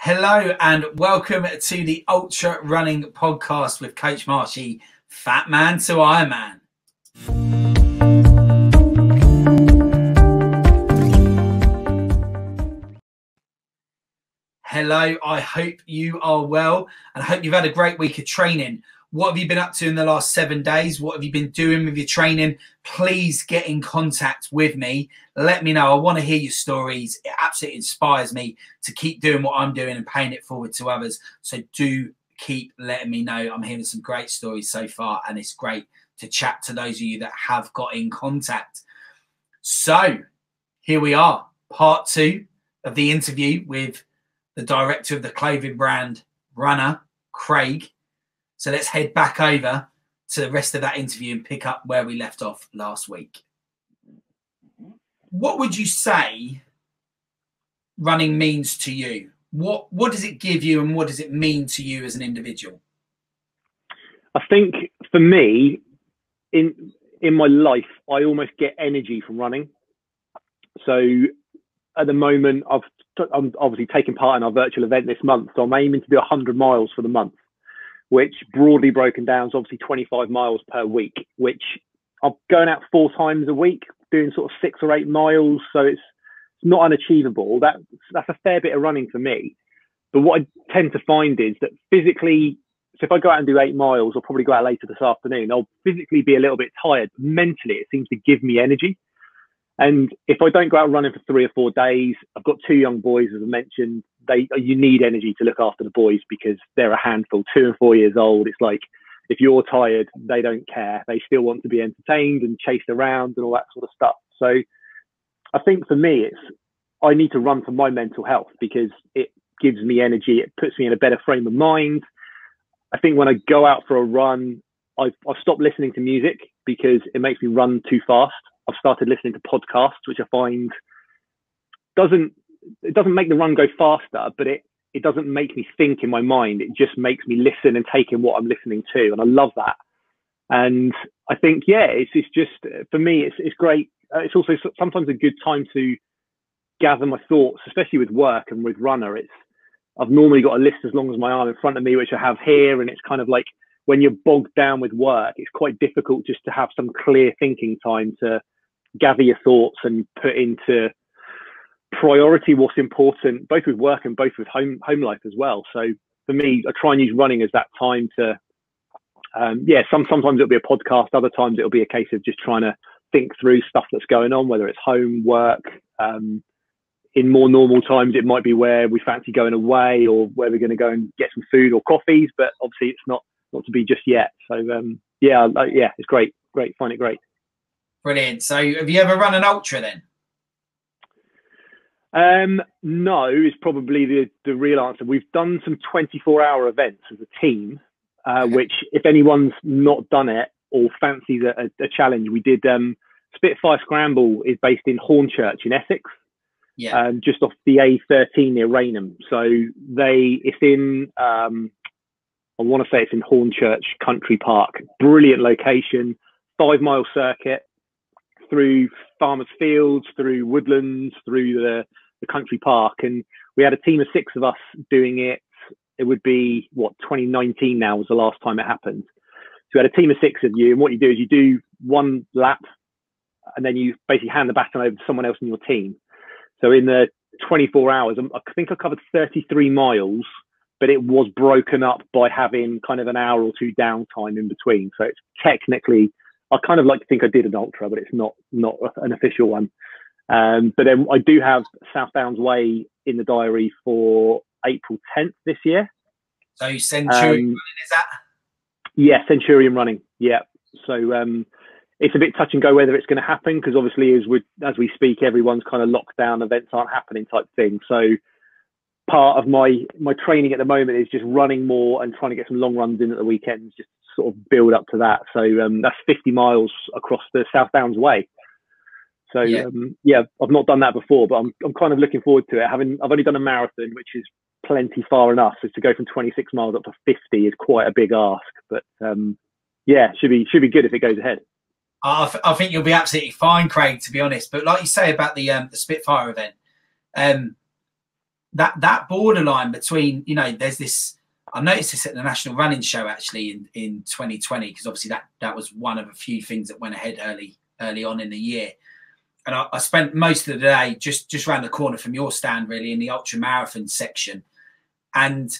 Hello and welcome to the Ultra Running Podcast with Coach Marshy, Fat Man to Iron Man. Hello, I hope you are well and I hope you've had a great week of training. What have you been up to in the last 7 days? What have you been doing with your training? Please get in contact with me. Let me know. I want to hear your stories. It absolutely inspires me to keep doing what I'm doing and paying it forward to others. So do keep letting me know. I'm hearing some great stories so far and it's great to chat to those of you that have got in contact. So here we are, part 2 of the interview with the director of the clothing brand Runr, Craig. So let's head back over to the rest of that interview and pick up where we left off last week. What would you say running means to you? What does it give you and what does it mean to you as an individual? I think for me, in my life, I almost get energy from running. So at the moment, I'm obviously taking part in our virtual event this month. So I'm aiming to do 100 miles for the month, which broadly broken down is obviously 25 miles per week, which I'm going out 4 times a week, doing sort of 6 or 8 miles. So it's not unachievable. That's a fair bit of running for me. But what I tend to find is that physically, so if I go out and do 8 miles, I'll probably go out later this afternoon, I'll physically be a little bit tired. Mentally, it seems to give me energy. And if I don't go out running for 3 or 4 days, I've got 2 young boys, as I mentioned. You need energy to look after the boys because they're a handful, 2 and 4 years old. It's like, if you're tired, they don't care. They still want to be entertained and chased around and all that sort of stuff. So I think for me, I need to run for my mental health because it gives me energy. It puts me in a better frame of mind. I think when I go out for a run, I've stopped listening to music because it makes me run too fast. I've started listening to podcasts, which I find doesn't make the run go faster, but it doesn't make me think in my mind. It just makes me listen and take in what I'm listening to. And I love that. And I think, yeah, it's just, for me, it's great. It's also sometimes a good time to gather my thoughts, especially with work and with Runr. I've normally got a list as long as my arm in front of me, which I have here. And it's kind of like when you're bogged down with work, it's quite difficult just to have some clear thinking time to gather your thoughts and put into priority what's important, both with work and both with home life as well. So for me, I try and use running as that time to, sometimes it'll be a podcast, other times it'll be a case of just trying to think through stuff that's going on, whether it's home, work. In more normal times, it might be where we fancy going away or where we're going to go and get some food or coffees, but obviously it's not to be just yet. So it's great, find it great. Brilliant. So have you ever run an ultra then? No, is probably the real answer. We've done some 24-hour events as a team, which if anyone's not done it or fancies a challenge, we did. Spitfire Scramble is based in Hornchurch in Essex, just off the A13 near Rainham. So it's in, I want to say it's in Hornchurch Country Park. Brilliant location, 5-mile circuit through farmers' fields, through woodlands, through the country park. And we had a team of 6 of us doing it. It would be 2019 now was the last time it happened. So we had a team of 6 of you, and what you do is you do 1 lap and then you basically hand the baton over to someone else in your team. So in the 24 hours, I think I covered 33 miles, but it was broken up by having kind of an hour or 2 downtime in between. So it's technically, I kind of like to think I did an ultra, but it's not an official one. But then I do have South Downs Way in the diary for April 10th this year. So Centurion running, is that? Yeah, Centurion running. Yeah. So it's a bit touch and go whether it's going to happen because obviously as we speak, everyone's kind of locked down, events aren't happening type thing. So part of my training at the moment is just running more and trying to get some long runs in at the weekends, just sort of build up to that. So that's 50 miles across the South Downs Way. So I've not done that before, but I'm kind of looking forward to it. I've only done a marathon, which is plenty far enough. So to go from 26 miles up to 50 is quite a big ask. But should be good if it goes ahead. I think you'll be absolutely fine, Craig, to be honest. But like you say about the Spitfire event, that borderline between, you know, there's this. I noticed this at the National Running Show actually in 2020, because obviously that was one of a few things that went ahead early on in the year. And I spent most of the day just around the corner from your stand, really, in the ultra marathon section. And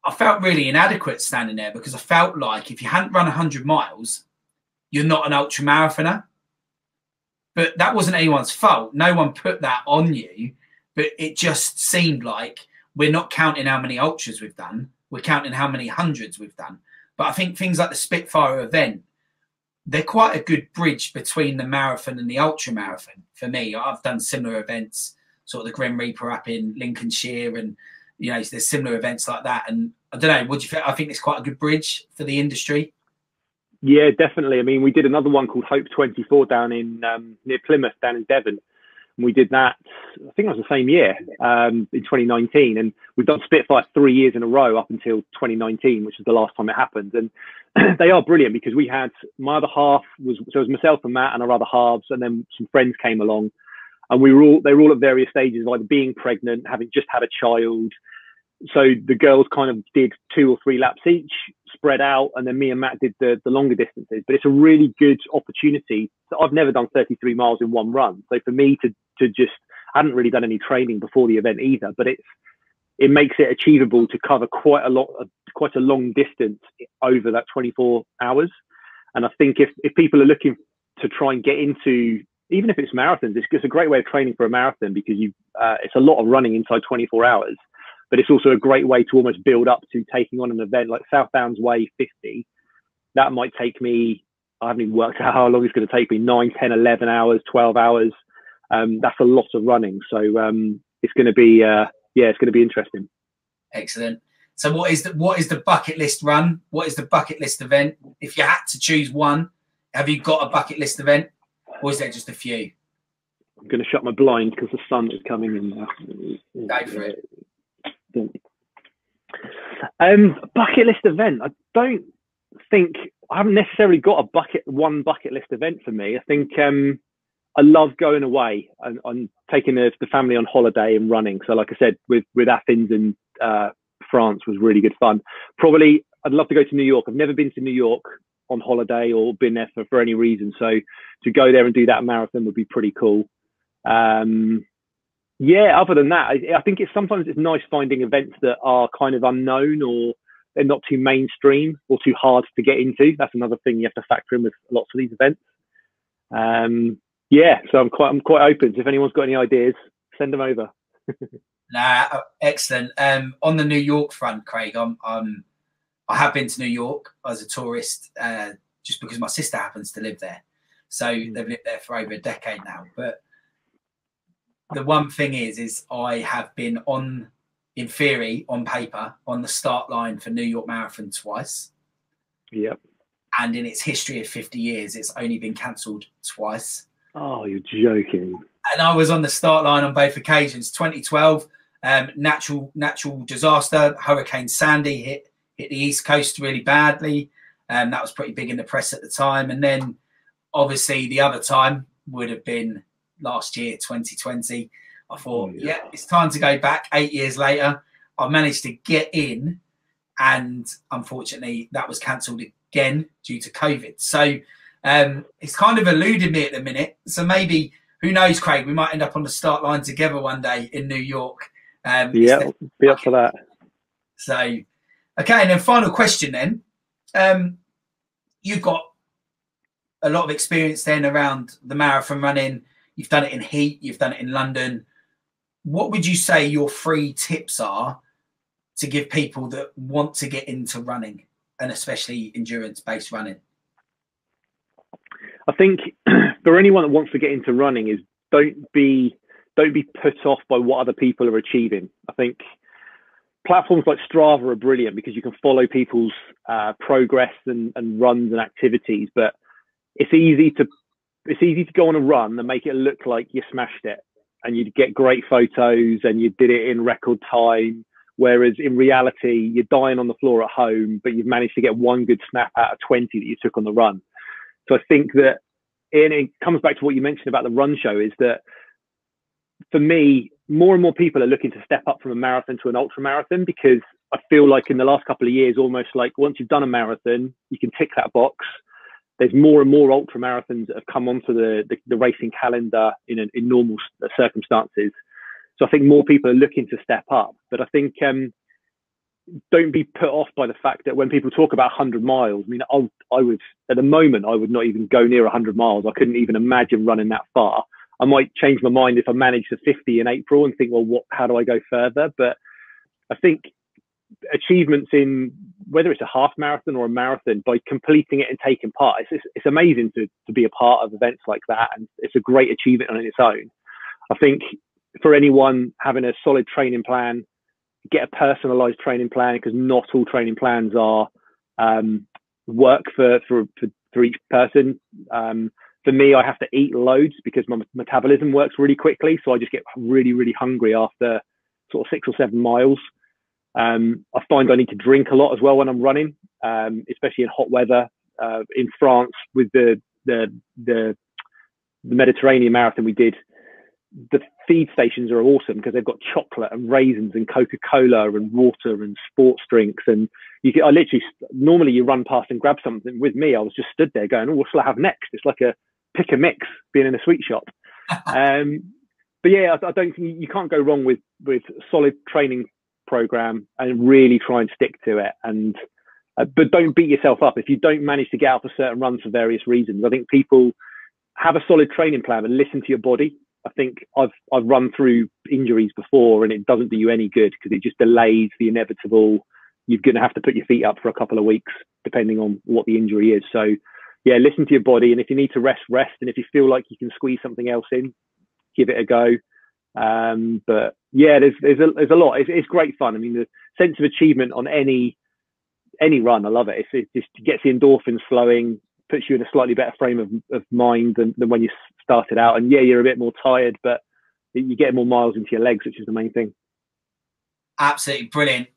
I felt really inadequate standing there, because I felt like if you hadn't run 100 miles, you're not an ultra marathoner. But that wasn't anyone's fault. No one put that on you. But it just seemed like we're not counting how many ultras we've done. We're counting how many hundreds we've done. But I think things like the Spitfire event, they're quite a good bridge between the marathon and the ultra marathon for me. I've done similar events, sort of the Grim Reaper up in Lincolnshire, and you know, there's similar events like that. And I don't know, what do you think? I think it's quite a good bridge for the industry. Yeah, definitely. I mean, we did another one called Hope 24 down in near Plymouth, down in Devon. And we did that, I think it was the same year, in 2019. And we've done Spitfire 3 years in a row up until 2019, which is the last time it happened. And they are brilliant, because we had, my other half was, so it was myself and Matt and our other halves, and then some friends came along. And they were all at various stages of either being pregnant, having just had a child. So the girls kind of did 2 or 3 laps each, spread out, and then me and Matt did the longer distances. But it's a really good opportunity. So I've never done 33 miles in one run. So for me to just, I hadn't really done any training before the event either, but it makes it achievable to cover quite a long distance over that 24 hours. And I think if people are looking to try and get into, even if it's marathons, it's a great way of training for a marathon, because it's a lot of running inside 24 hours. But it's also a great way to almost build up to taking on an event like South Downs Way 50. That might take me, I haven't even worked out how long it's going to take me, 9, 10, 11 hours, 12 hours. That's a lot of running. So it's going to be, it's going to be interesting. Excellent. So what is the bucket list run? What is the bucket list event? If you had to choose one, have you got a bucket list event, or is there just a few? I'm going to shut my blind because the sun is coming in now. Go for it. Bucket list event. I don't think, I haven't necessarily got one bucket list event for me. I think I love going away and taking the family on holiday and running. So like I said, with Athens and France was really good fun. Probably I'd love to go to New York. I've never been to New York on holiday or been there for any reason. So to go there and do that marathon would be pretty cool. Yeah, other than that, I think sometimes it's nice finding events that are kind of unknown, or they're not too mainstream or too hard to get into. That's another thing you have to factor in with lots of these events. Yeah, so I'm quite open. So if anyone's got any ideas, send them over. Nah, excellent. On the New York front, Craig, I have been to New York as a tourist, just because my sister happens to live there. So they've lived there for over a decade now. But the one thing is I have been in theory, on paper, on the start line for New York Marathon twice. Yep. And in its history of 50 years, it's only been cancelled twice. Oh, you're joking. And I was on the start line on both occasions. 2012, natural disaster, Hurricane Sandy hit the East Coast really badly. That was pretty big in the press at the time. And then obviously the other time would have been last year, 2020. I thought, yeah, it's time to go back. 8 years later, I managed to get in, and unfortunately that was cancelled again due to COVID. So it's kind of eluded me at the minute. So maybe, who knows, Craig, we might end up on the start line together one day in New York. Yeah, be up for that. So, okay, and then final question then. You've got a lot of experience then around the marathon running. You've done it in heat. You've done it in London. What would you say your 3 tips are to give people that want to get into running, and especially endurance-based running? I think for anyone that wants to get into running is don't be put off by what other people are achieving. I think platforms like Strava are brilliant because you can follow people's progress and runs and activities, but it's easy to go on a run and make it look like you smashed it and you'd get great photos and you did it in record time. Whereas in reality, you're dying on the floor at home, but you've managed to get one good snap out of 20 that you took on the run. So I think that, and it comes back to what you mentioned about the run show, is that for me, more and more people are looking to step up from a marathon to an ultra marathon, because I feel like in the last couple of years, almost like once you've done a marathon, you can tick that box. There's more and more ultra marathons that have come onto the racing calendar in normal circumstances. So I think more people are looking to step up. But I think don't be put off by the fact that when people talk about 100 miles, I mean, I would, at the moment, I would not even go near 100 miles. I couldn't even imagine running that far. I might change my mind if I manage the 50 in April and think, well, how do I go further? But I think achievements in whether it's a half marathon or a marathon, by completing it and taking part, it's amazing to be a part of events like that. And it's a great achievement on its own. I think for anyone having a solid training plan, get a personalized training plan, because not all training plans are work for each person. For me, I have to eat loads because my metabolism works really quickly. So I just get really, really hungry after sort of 6 or 7 miles. I find I need to drink a lot as well when I'm running, especially in hot weather. In France with the Mediterranean marathon we did, the feed stations are awesome because they've got chocolate and raisins and Coca-Cola and water and sports drinks. And I literally, normally you run past and grab something. With me, I was just stood there going, oh, what shall I have next? It's like a pick a mix being in a sweet shop. But yeah, I don't think you can't go wrong with solid training program and really try and stick to it. And but don't beat yourself up if you don't manage to get out for certain runs for various reasons. I think people have a solid training plan and listen to your body. I think I've run through injuries before, and it doesn't do you any good because it just delays the inevitable. You're going to have to put your feet up for a couple of weeks, depending on what the injury is. So yeah, listen to your body. And if you need to rest. And if you feel like you can squeeze something else in, give it a go. But yeah, there's a lot. It's great fun. I mean, the sense of achievement on any run, I love it. It just gets the endorphins flowing, puts you in a slightly better frame of mind than when you started out. And yeah, you're a bit more tired, but you get more miles into your legs, which is the main thing. Absolutely brilliant.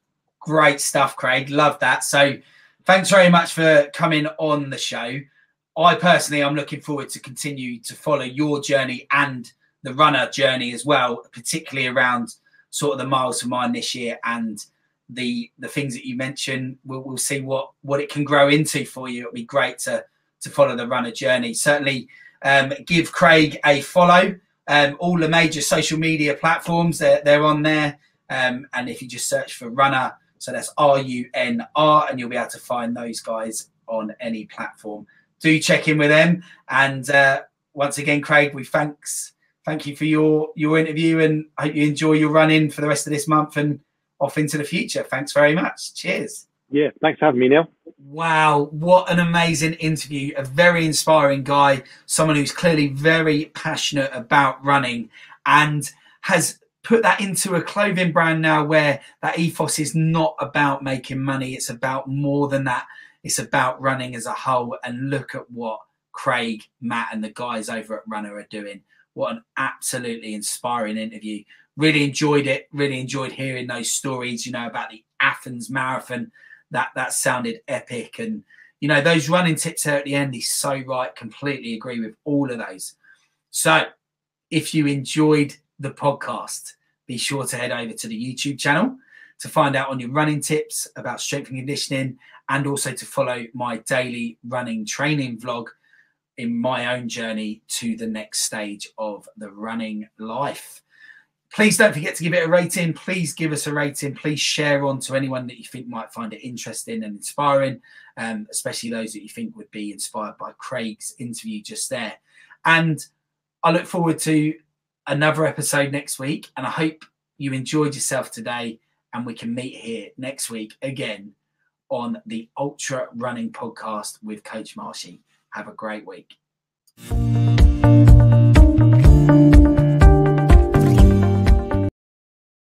Great stuff, Craig. Love that. So thanks very much for coming on the show. I personally, I'm looking forward to continue to follow your journey and the Runr journey as well, particularly around sort of the miles for mine this year and the things that you mentioned. We'll see what it can grow into for you. It'll be great to follow the Runr journey. Certainly give Craig a follow. All the major social media platforms, they're on there. And if you just search for Runr, so that's RUNR, and you'll be able to find those guys on any platform. Do check in with them. And once again, Craig, thank you for your interview, and I hope you enjoy your run-in for the rest of this month and off into the future. Thanks very much. Cheers. Yeah, thanks for having me, Neil. Wow, what an amazing interview. A very inspiring guy, someone who's clearly very passionate about running and has put that into a clothing brand now where that ethos is not about making money. It's about more than that. It's about running as a whole. And look at what Craig, Matt and the guys over at Runr are doing. What an absolutely inspiring interview. Really enjoyed it. Really enjoyed hearing those stories, about the Athens Marathon. That sounded epic. And, those running tips there at the end, he's so right. Completely agree with all of those. So if you enjoyed the podcast, be sure to head over to the YouTube channel to find out on your running tips about strength and conditioning, and also to follow my daily running training vlog in my own journey to the next stage of the running life. Please don't forget to give it a rating. Please give us a rating. Please share on to anyone that you think might find it interesting and inspiring, especially those that you think would be inspired by Craig's interview just there. And I look forward to another episode next week, and I hope you enjoyed yourself today, and we can meet here next week again on the Ultra Running Podcast with Coach Marshy. Have a great week.